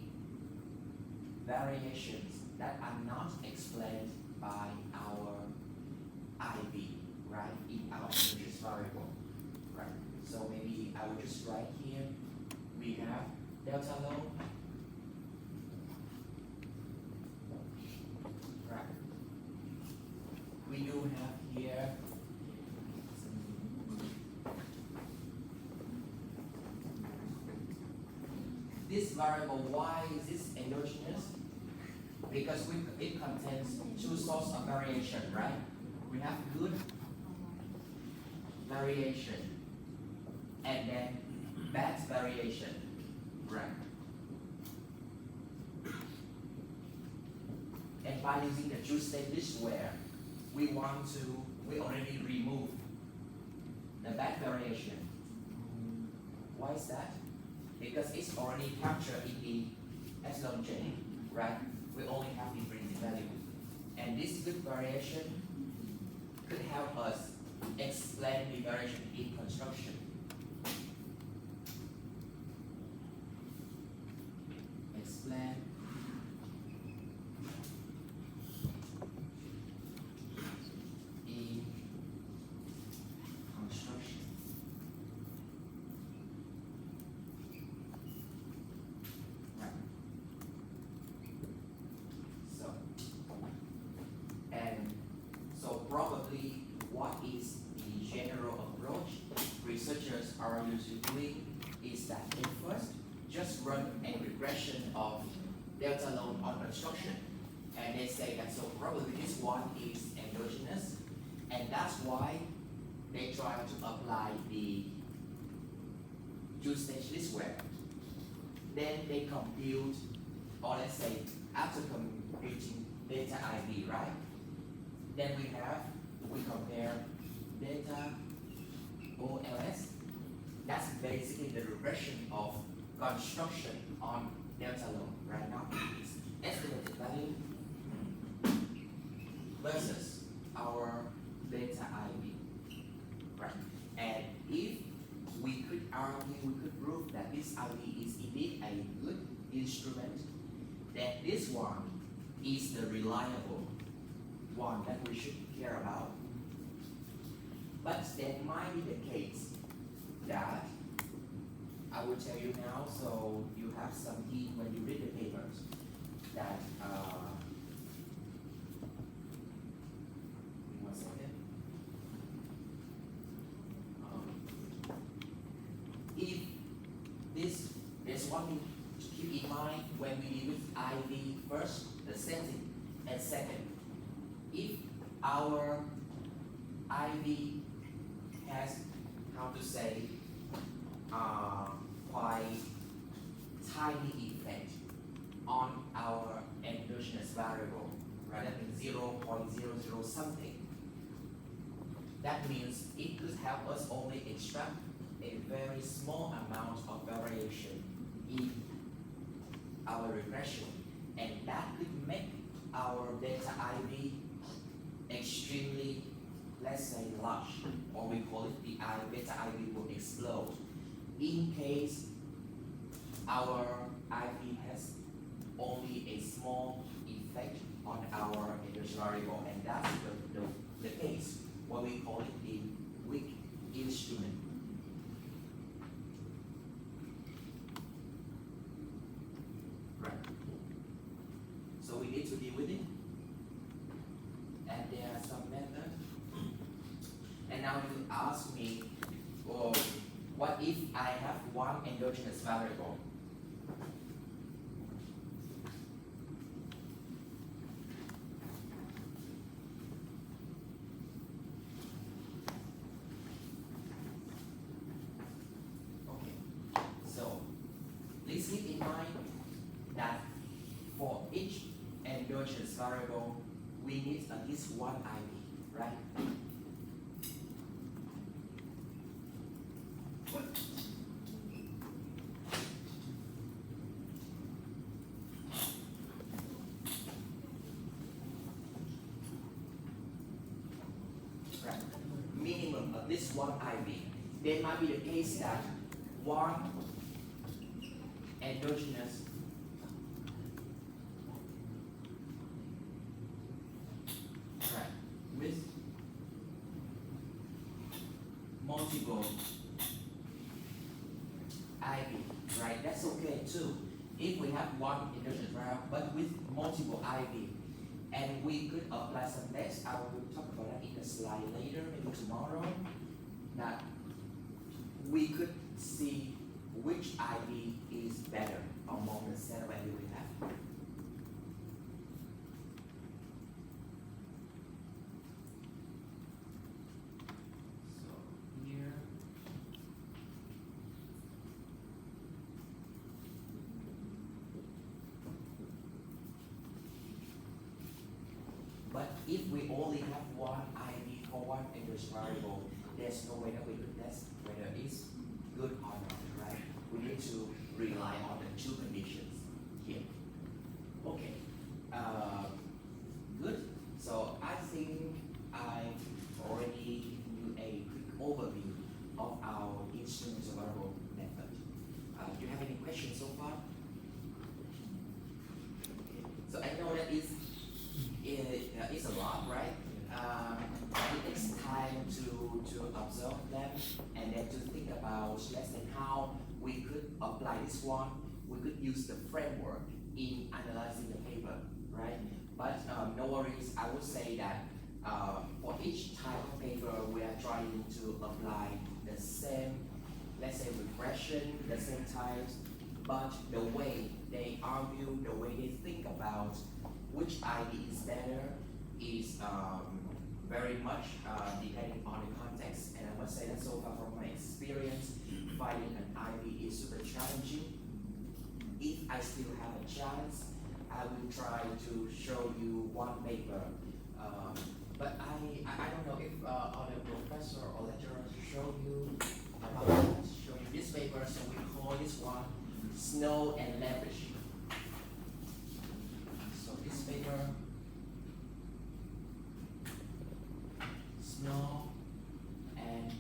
variations that are not explained by our IB, right, in our interest variable, right? So maybe I will just write here, we have delta low, right? We do have here this variable, why is this endogenous? Because it contains two sources of variation, right? We have good variation and then bad variation, right? And by using the two-stage list square, we already remove the back variation. Why is that? Because it's already captured in the epsilon j, right? We only have the intrinsic value. And this good variation could help us explain the variation in construction. Explain in construction. Right. So, and so probably what is the general approach researchers are usually doing is that they first just run a regression of delta load on construction, and they say that so probably this one is endogenous, and that's why they try to apply the two-stage least square. Then they compute, or let's say after computing delta IV, right? Then we compare delta OLS. That's basically the regression of construction on delta load. Right now it's estimated value versus our delta IV. Right. And if we could argue, we could prove that this IV is indeed a good instrument, that this one is the reliable one that we should care about. But there might be the case that I will tell you now, so you have some hint when you read the papers, that one second. If there's one thing to keep in mind when we deal with IV first, the setting, and second, if our IV has, how to say, quite tiny effect on our endogenous variable, right? That means 0.00 something. That means it could help us only extract a very small amount of variation in our regression, and that could make our delta IV extremely, let's say, large, or we call it the delta IV will explode in case our IV has only a small effect on our endogenous variable, and that's the case, what we call it the weak instrument. Right. So we need to deal with it, and there are some methods. And now you ask me, oh, what if I have one endogenous variable? Okay, so please keep in mind that for each endogenous variable, we need at least one IV, right? Right. Minimum at least one IV. There might be the case that one endogenous with multiple IV, right? That's okay too. If we have one endogenous variable, but with multiple IV, and we could apply some tests. I will talk about that in a slide later, maybe tomorrow. That we could see which IV is better among the set of IV we have. So here. But if we only have one IV for one endogenous variable, there's no way that we could test whether it's good or not, right? We need to rely on the two conditions here. Okay, good. So I think I've already given you a quick overview of our instrument survival method. Do you have any questions so far? So I know that it's a lot, right? It takes time to observe them and then to think about, let's say, how we could apply this one. We could use the framework in analyzing the paper, right? But no worries, I would say that for each type of paper, we are trying to apply the same, let's say, regression, the same types, but the way they argue, the way they think about which idea is better is very much depending on the context. And I must say that so far from my experience, finding an idea is super challenging. If I still have a chance, I will try to show you one paper. But I don't know if other professor or lecturer show you about that, show you this paper. So we call this one Snow and Leverage. So this paper, Snow and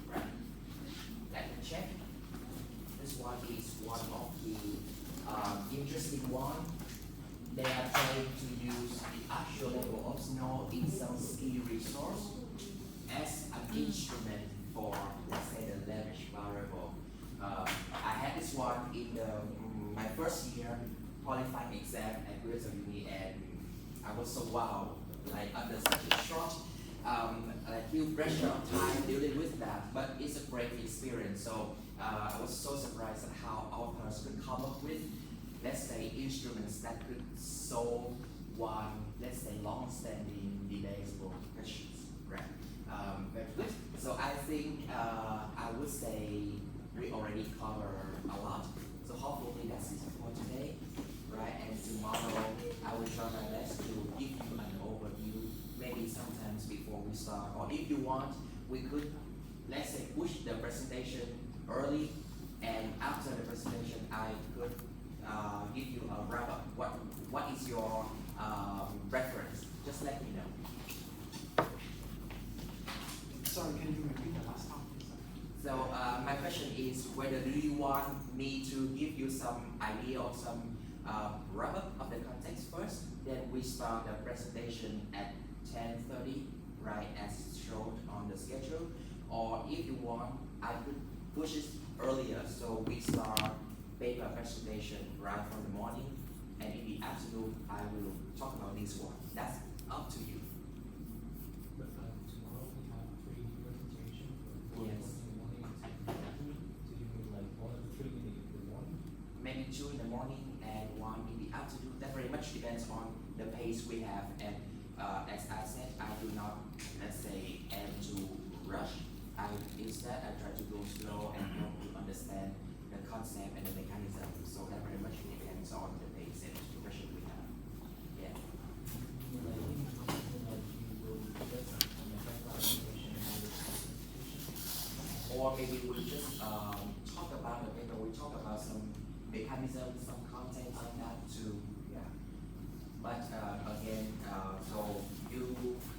right. Let me check. This one is one of the interesting one. They are trying to use the actual level of snow in some ski resource as an instrument for, let's say, the leverage variable. I had this one in my first year qualifying exam at Grades of Uni, and I was so wow, like under such a short, like few pressure of time dealing with that, but it's a great experience. So I was so surprised at how authors could come up with, let's say, instruments that could solve one, let's say, long-standing debatable questions, right? Very good. So I think I would say we already covered a lot. So hopefully that's it for today, right? And tomorrow I will try my best to give you an overview, maybe sometimes before we start, or if you want, we could, let's say, push the presentation early, and after the presentation I could give you a wrap up. What is your reference? Just let me know. Sorry, can you repeat the last part? So my question is whether do you want me to give you some idea or some wrap up of the context first, then we start the presentation at 10:30, right, as shown on the schedule, or if you want, I could push it earlier, so we start paper presentation right from the morning, and in the afternoon I will talk about this one. That's up to you. But tomorrow we have three presentations. Yes. In the morning and 2 in the afternoon. So you mean like 1 and 3 in the morning? Maybe 2 in the morning and 1 in the afternoon. That very much depends on the pace we have, and as I said, I do not, let's say, aim to rush. Instead I try to go slow and help you understand the concept and the mechanism. So that very much depends on the pace and the question we have. Yeah. Like in something like you will just on the background information and all this presentation. Or maybe we just talk about the paper. We talk about some mechanisms, some content on that too. Yeah. But again, so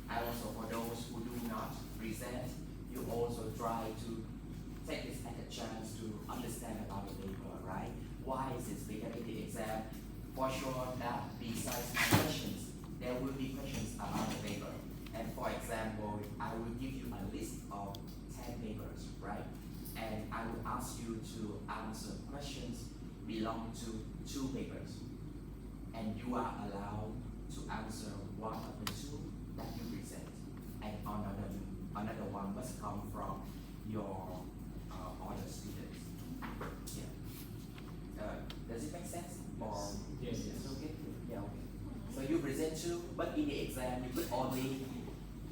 I also, for those who do not present, you also try to take this as a chance to understand about the paper, right? Why is this? Because in the exam, for sure that besides my questions, there will be questions about the paper. And for example, I will give you a list of 10 papers, right? And I will ask you to answer questions belong to 2 papers. And you are allowed to answer one of the 2 that you present. And another one must come from your other students. Yeah. Does it make sense? Or Yes, yes. it's okay? Yeah, okay. So you present 2, but in the exam you could only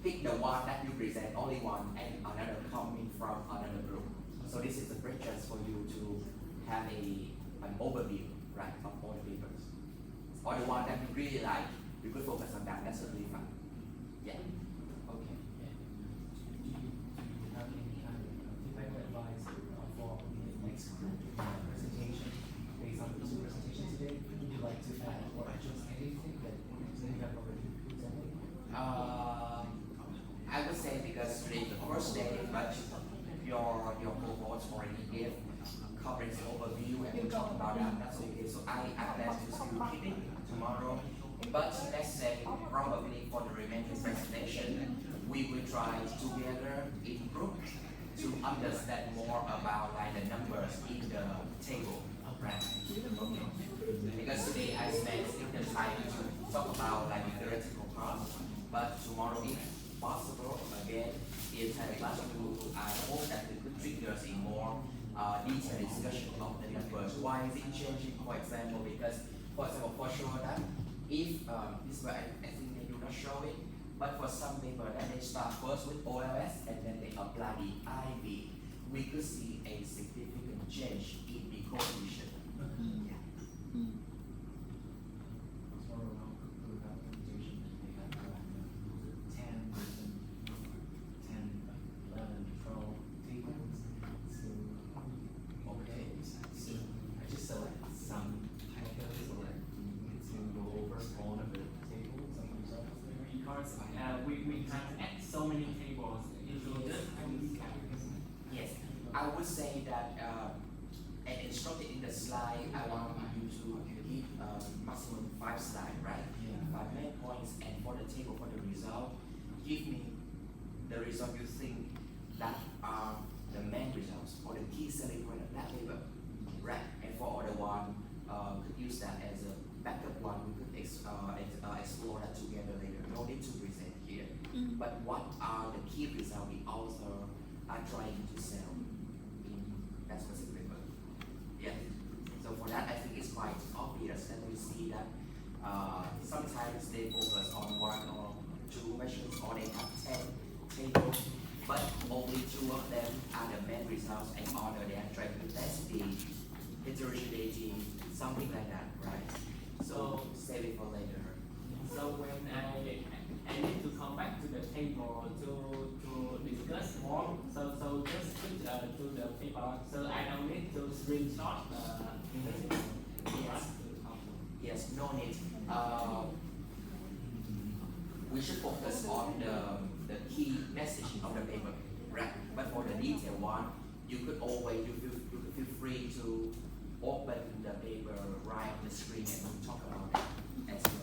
pick the one that you present, only one, and another coming from another group. So this is a great chance for you to have an overview, right, of all the papers. Or the one that you really like, you could focus on that. That's certainly fun. Yeah. Okay. And do you have any kind of feedback or advice for the next presentation based on the presentation today? Would you like to add or adjust anything that you have already presented? I would say because today the first day, but your cohort already gave covering the overview and we talk about that. That's okay. So I plan to still keep it tomorrow. But let's say probably for the remaining presentation, we will try together in group to understand more about like the numbers in the table, right? Because today I spent still the time to talk about like the theoretical part, but tomorrow if possible, again, the entire class I hope that we could trigger in more detailed discussion of the numbers. Why is it changing, for example? Because, for example, for sure that if this way I think they do not show it, but for some paper that they start first with OLS and then they apply the IV, we could see a significant change in the coefficient. Tomorrow I'll conclude our presentation. We have 10, 11, 12 tables. So, okay. So I just select some titles or to go over all of the tables and results. Because we can't add so many tables into this. Yes, I would say that an instructor in the slide, I want you to keep maximum 5 slides, right? Yeah. 5 main points, and for the table for the result, give me the result you think that are the main results or the key selling point of that paper, right? And for other one, could use that as a backup one. We could explore that together later. No need to present here. But what are the key results the author are trying to sell in that specific paper? Yeah. So for that, I think it's quite obvious that we see that sometimes they focus on 1 or 2 measures, or they have 10 tables, but only 2 of them are the main results, and other they are trying to test the heterogeneity, something like that, right? So save it for later. So when I need to come back to the table to discuss more. So just put to the paper. So I don't need to screenshot Yes. Yes, no need. We should focus on the key message of the paper, right? But for the detailed one, you could always you could feel free to open the paper right on the screen and talk about it as well.